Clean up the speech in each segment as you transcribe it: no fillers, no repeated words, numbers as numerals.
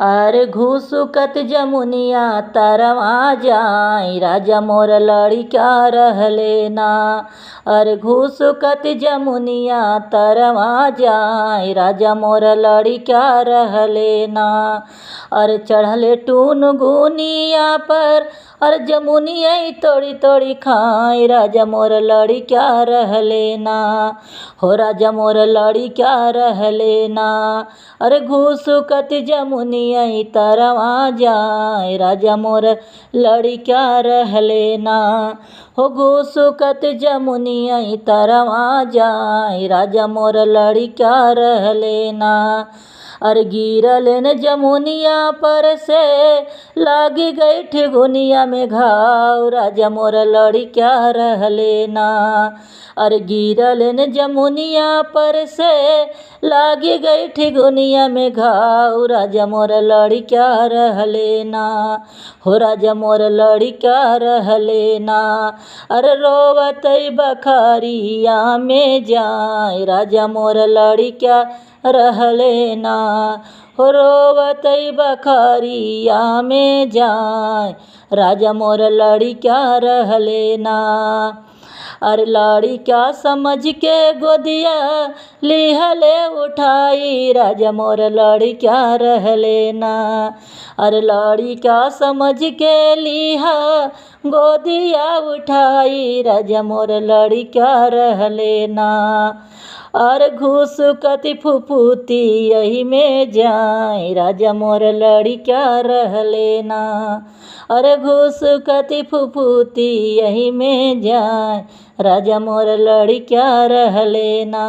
अरे घूसुकत जमुनिया तरवा जाई, राजा मोर लड़िका रहले ना। अरे घूसुकत जमुनिया तरवा जाई, राजा मोर लड़िका रहले ना। अरे चढ़ले टून गुनिया पर, अरे जमुनिया तोड़ी तोड़ी खाई, राजा मोर लड़िका रहले ना। हो राजा मोर लड़िका रहले ना। अरे घूसुकत जमुनिया तरवा जाए, राजा मोर लड़िका रहले ना। हो घूसुकत जमुनिया तरवा जाए, राजा मोर लड़िका रहले ना। अरे गिरल न जमुनिया पर से लागी गई ठिगुनिया में घाव, राजा मोर लड़िका रहले ना। अरे गिरल न जमुनिया पर से लागी गई ठिगुनिया में घाव, राजा मोर लड़िका रहले ना। हो राजा मोर लड़िका रहले ना। अरे रोवत बखरिया में जाए, राजा मोर लड़िका रहले ना। हो रोवत बखरिया में जाए, राजा मोर लड़िका रहले ना। अरे लड़िका समझ के गोदिया लिहले उठाई, राजा मोर लड़िका रहले ना। अरे लड़िका समझ के लिहा गोदिया उठाई, राजा मोर लड़िका रहले ना। अरे घूसुकत फुफुती यही में जाए, राजा मोर लड़िका रहले ना। अरे घूसुकत फुफुती यही में जाए, राजा मोर लड़िका रहले ना।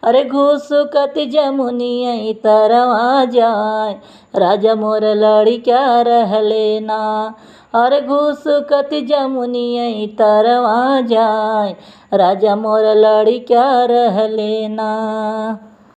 अरे घूसुकत जमुनिया तरवा जाए, राजा मोर लड़िका रहले ना। अरे घूसुकत जमुनिया तरवा जाए, राजा मोर लड़िका रहले ना।